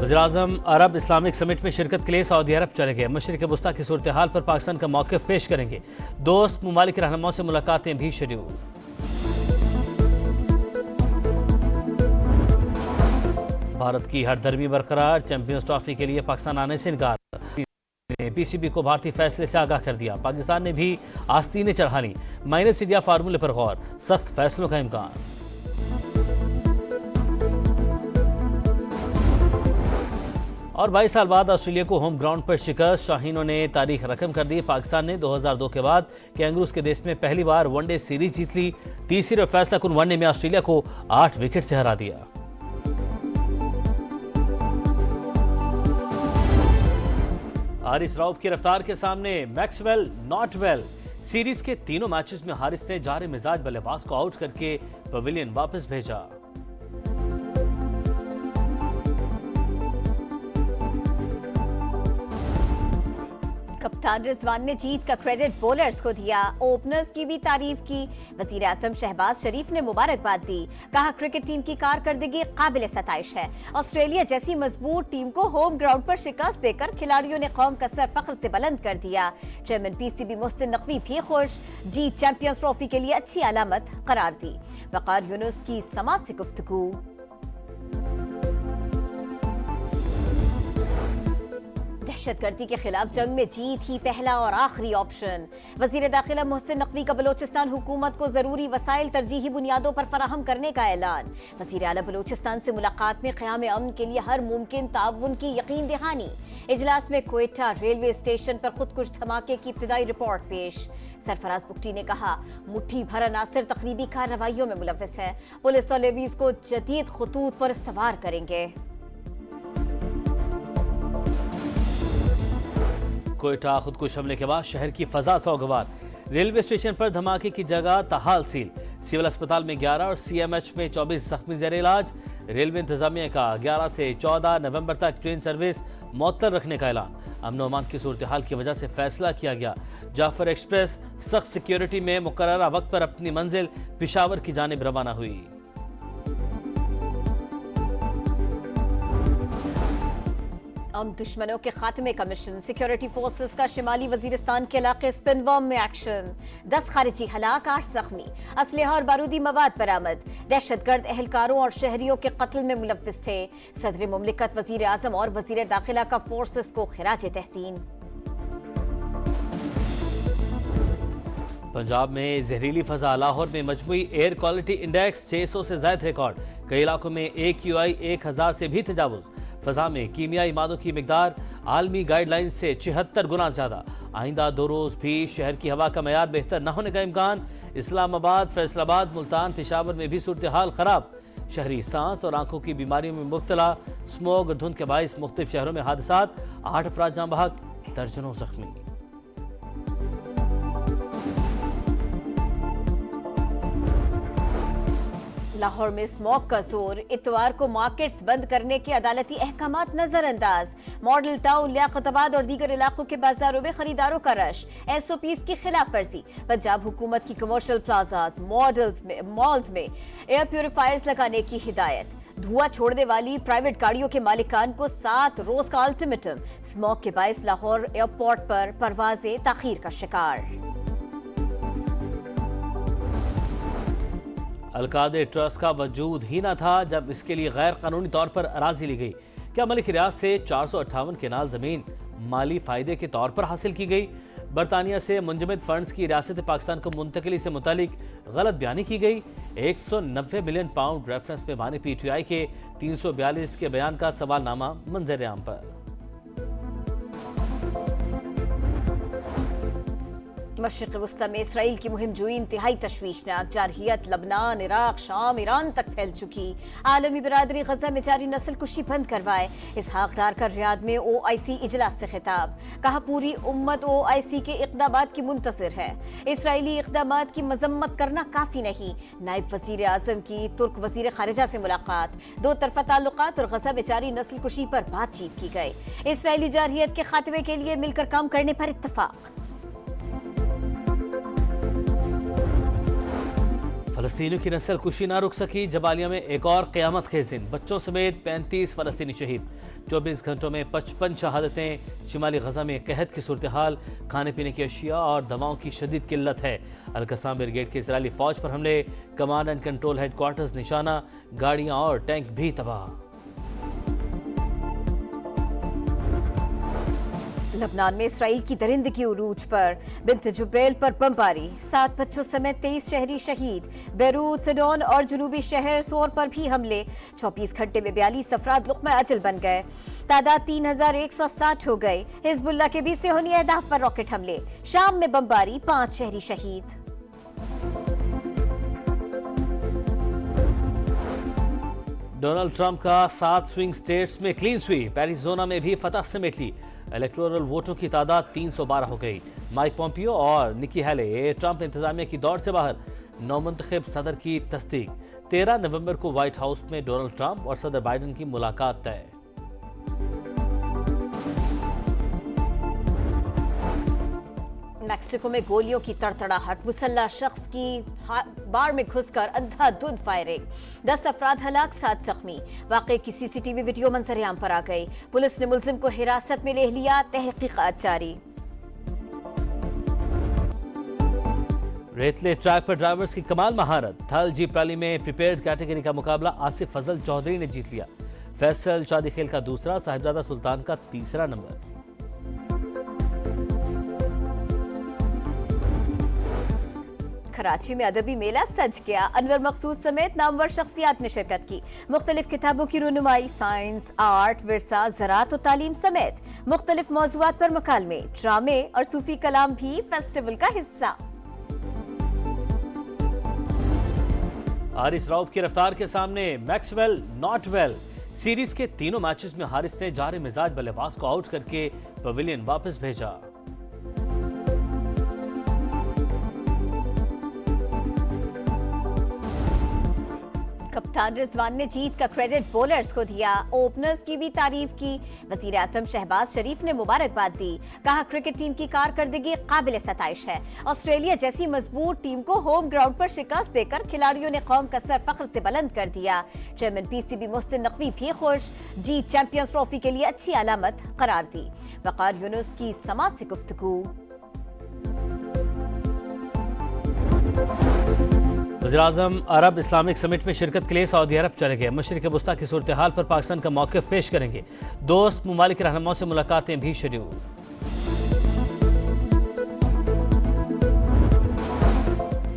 वज़ीर-ए-आज़म अरब Islamic summit में शिरकत के लिए सऊदी अरब चले गए। मशरिक़ वुस्ता की सूरत हाल पर पाकिस्तान का मौक़िफ़ पेश करेंगे। दोस्त ममालिक के रहनुमाओं से मुलाकातें भी शेड्यूल। भारत की हरदर्मी बरकरार, चैंपियंस ट्रॉफी के लिए पाकिस्तान आने से इनकार। पीसीबी को भारतीय फैसले से आगाह कर दिया। पाकिस्तान ने भी आस्तीनें चढ़ा ली। माइनस इंडिया फार्मूले पर गौर, सख्त फैसलों का इम्कान। और 22 साल बाद ऑस्ट्रेलिया को होम ग्राउंड पर शिकस्त, शाहीनों ने तारीख रकम कर दी। पाकिस्तान ने 2002 के बाद कैंगरूज के देश में पहली बार वनडे सीरीज जीत ली। तीसरी और फैसला कुन वनडे में ऑस्ट्रेलिया को 8 विकेट से हरा दिया। हारिस रऊफ की रफ्तार के सामने मैक्सवेल नॉट वेल। सीरीज के तीनों मैचेस में हारिस ने जारे मिजाज बल्लेबाज को आउट करके पवेलियन वापस भेजा। कप्तान रिजवान ने जीत का क्रेडिट बॉलर्स को दिया, ओपनर्स की भी तारीफ की। वजीर आजम शहबाज शरीफ ने मुबारकबाद दी, कहा क्रिकेट टीम की कारकर्दगी काबिल सताइश है। ऑस्ट्रेलिया जैसी मजबूत टीम को होम ग्राउंड पर शिकस्त देकर खिलाड़ियों ने कौम का सर फख्र से बुलंद कर दिया। चेयरमैन पीसीबी मोहसिन नकवी भी खुश, जीत चैंपियंस ट्रॉफी के लिए अच्छी अलामत करार दी। वकार यूनुस की समाज से गुफ्तगू। दहशतगर्दी के खिलाफ जंग में जीत ही पहला और आखिरी ऑप्शन। वजीर दाखिला मोहसिन नकवी का बलोचिस्तान हुकूमत को जरूरी वसाइल तरजीही बुनियादों पर फराहम करने का ऐलान। वजीर आला बलोचिस्तान से मुलाकात में क़याम अमन के लिए हर मुमकिन ताउन की यकीन दहानी। इजलास में क्वेटा रेलवे स्टेशन पर खुदकुश धमाके की इब्तिदाई रिपोर्ट पेश। सरफराज बुगटी ने कहा, मुट्ठी भर अनासिर तकरीबी कार्रवाइयों में मुलव्वस है। पुलिस और लेवीज को जदीद खतूत पर इस्तवार करेंगे। कोयटा खुदकुश हमले के बाद शहर की फजा सौगवार। रेलवे स्टेशन पर धमाके की जगह ताहाल सील। सिविल अस्पताल में 11 और सीएमएच में 24 जख्मी जेर इलाज। रेलवे इंतजामिया का 11 से 14 नवंबर तक ट्रेन सर्विस मुअत्तल रखने का ऐलान। अमन अमान की सूरत हाल की वजह से फैसला किया गया। जाफर एक्सप्रेस सख्त सिक्योरिटी में मुकर्ररा वक्त पर अपनी मंजिल पेशावर की जानिब रवाना हुई। दुश्मनों के खात्मे का मिशन। सिक्योरिटी फोर्सेस का शिमाली वजीरिस्तान के इलाके स्पिनवर्म में एक्शन। 10 खारिजी हलाक, 8 जख्मी। असलहा और बारूदी मवाद बरामद। दहशतगर्द एहलकारों और शहरियों के कत्ल में मुलव्विस थे। सदर मुमलिकत, वजीर आजम और वजीर दाखिला का फोर्सेस को खिराज तहसीन। पंजाब में जहरीली फजा। लाहौर में मजमुई एयर क्वालिटी इंडेक्स 600 से ज्यादा रिकॉर्ड। कई इलाकों में AQI 1000 से भी तजावुज। फजा में कीमियाई मादों की मिकदार आलमी गाइडलाइन से 76 गुना ज्यादा। आइंदा 2 रोज भी शहर की हवा का मयार बेहतर न होने का इम्कान। इस्लामाबाद, फैसलाबाद, मुल्तान, पेशावर में भी सूरत हाल खराब। शहरी सांस और आंखों की बीमारियों में मुब्तला। स्मोग और धुंध के बाइस मुख्तलिफ शहरों में हादसात, 8 अफराद जाँ बहक, दर्जनों जख्मी। लाहौर में स्मॉग का जोर। इतवार को मार्केट्स बंद करने के अदालती अहकामात नजरअंदाज। मॉडल टाउन, लियाकताबाद और दीगर इलाकों के बाजारों में खरीदारों का रश। SOPs की खिलाफ वर्जी। पंजाब हुकूमत की कमर्शियल प्लाजाज, मॉल्स में एयर प्यूरिफायर्स लगाने की हिदायत। धुआं छोड़ने वाली प्राइवेट गाड़ियों के मालिकान को 7 रोज का अल्टीमेटम। स्मॉग के बायस लाहौर एयरपोर्ट पर परवाजें ताखीर का शिकार। अलकादे ट्रस्ट का वजूद ही न था जब इसके लिए गैर कानूनी तौर पर अराजी ली गई। क्या मलिक रियाज से 458 केनाल जमीन माली फायदे के तौर पर हासिल की गई? बरतानिया से मुंजमद फंड्स की रियासत पाकिस्तान को मुंतकिली से मुतालिक गलत बयानी की गई। 190 मिलियन पाउंड रेफरेंस में बानी PTI के 342 के बयान का सवालनामा मंजर आम पर। मशरिक़ वुस्ता में इसराइल की मुहिम जोई इंतहाई तशवीशनाक। जारहियत लबनान, इराक, शाम, ईरान तक फैल चुकी। आलमी बरादरी गजा में जारी नस्ल कुशी बंद करवाए। इसहाक डार का रियाद में OIC इजलास से खिताब। कहा, पूरी उम्मत OIC के इक़दामात की मुंतज़िर है। इसराइली इक़दामात की मजम्मत करना काफी नहीं। नायब वजीर आजम की तुर्क वजीर खारिजा से मुलाकात। 2 तरफ़ा ताल्लुकात और गजा में जारी नस्ल कुशी पर बातचीत की गई। इसराइली जारहियत के खात्मे के लिए मिलकर काम करने पर इत्तफाक। फलस्तीनियों की नस्ल कुशी ना रुक सकी। जबालिया में एक और क़यामत खेज दिन। बच्चों समेत 35 फलस्तीनी शहीद। 24 घंटों में 55 शहादतें। शिमाली गजा में कहत की सूरत हाल, खाने पीने की अशिया और दवाओं की शदीद किल्लत है। अल-कसाम ब्रिगेड के इजरायली फौज पर हमले, कमांड एंड कंट्रोल हेडक्वार्टर्स निशाना, गाड़ियां और टैंक भी तबाह। लबनान में इसराइल की दरिंदगी उरूज पर, बिन्त जुबैल पर बमबारी, 7 बच्चों समेत 23 शहरी शहीद। बेरूत, सिडोन और जुनूबी शहर सोर पर भी हमले, 24 घंटे में 42 अफराद लुक़्मा अजल बन गए। तादाद 3160 हो गई। हिजबुल्लाह के 20 सेहूनी अहदाफ पर रॉकेट हमले, शाम में बमबारी, 5 शहरी शहीद। डोनाल्ड ट्रंप का 7 स्विंग स्टेट्स में क्लीन स्वीप, एरिजोना में भी फतह समेट ली। इलेक्टोरल वोटों की तादाद 312 हो गई। माइक पोम्पियो और निकी हेले ट्रंप इंतजामिया की दौड़ से बाहर, नौमुंतखब सदर की तस्दीक। 13 नवंबर को व्हाइट हाउस में डोनाल्ड ट्रंप और सदर बाइडेन की मुलाकात तय। मैक्सिको में गोलियों की तड़तड़ाहट, मुसल्ला शख्स की बार में घुसकर अंधाधुंध फायरिंग, 10 अफराद हलाक, 7 जख्मी। वाकई की सीसीटीवी वीडियो मंजर-ए-आम पर आ गई। पुलिस ने मुलजिम को हिरासत में ले लिया, तहकीकात जारी। रेतले ट्रैक पर ड्राइवर्स की कमाल महारत, थल जीप रैली में प्रिपेयर्ड कैटेगरी का मुकाबला आसिफ फजल चौधरी ने जीत लिया। फैसल शादी खेल का दूसरा, साहिबजादा सुल्तान का तीसरा नंबर। कराची में अदबी मेला सज गया, अनवर मकसूद समेत नामवर शख्सियात ने शिरकत की। मुख्तलिफ किताबों की रुनुमाई, साइंस, आर्ट, विरसा, ज़राअत और तालीम समेत मुख्तलिफ मौज़ूआत पर मकालमे, ड्रामे और सूफी कलाम भी फेस्टिवल का हिस्सा। हारिस रऊफ की रफ्तार के सामने मैक्सवेल नॉट वेल। सीरीज के तीनों मैचेस में हारिस ने जारे मिजाज बल्लेबाज को आउट करके पवेलियन वापस भेजा। कप्तान रिजवान ने जीत का क्रेडिट बॉलर्स को दिया, ओपनर्स की भी तारीफ की। वजीर आजम शहबाज शरीफ ने मुबारकबाद दी, कहा क्रिकेट टीम की कारकर्दगी काबिल सताइश है। ऑस्ट्रेलिया जैसी मजबूत टीम को होम ग्राउंड पर शिकस्त देकर खिलाड़ियों ने कौम का सर फख्र से बुलंद कर दिया। चेयरमैन पीसीबी मोहसिन नकवी भी खुश, जीत चैंपियंस ट्रॉफी के लिए अच्छी अलामत करार दी। वकार यूनुस की समा से गुफ्तगू। वज़ीर-ए-आज़म अरब इस्लामिक समिट में शिरकत के लिए सऊदी अरब चले गए। मशरिक़ वुस्ता की सूरत हाल पर पाकिस्तान का मौक़िफ़ पेश करेंगे। दोस्त मुमालिक के रहनुमाओं से मुलाकातें भी शेड्यूल।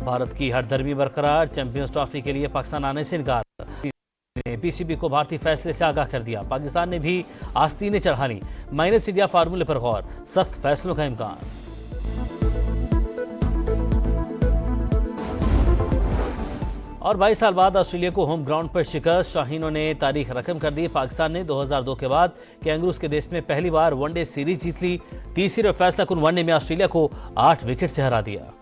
भारत की हरदर्मी बरकरार, चैंपियंस ट्रॉफी के लिए पाकिस्तान आने से इनकार। पीसीबी को भारतीय फैसले से आगाह कर दिया। पाकिस्तान ने भी आस्तीनें चढ़ा ली। माइनस इंडिया फार्मूले पर गौर, सख्त फैसलों का इम्कान। और 22 साल बाद ऑस्ट्रेलिया को होम ग्राउंड पर शिकस्त, शाहीनों ने तारीख रकम कर दी। पाकिस्तान ने 2002 के बाद कैंगरूज के देश में पहली बार वनडे सीरीज जीत ली। तीसरे और फैसला कुन वनडे में ऑस्ट्रेलिया को 8 विकेट से हरा दिया।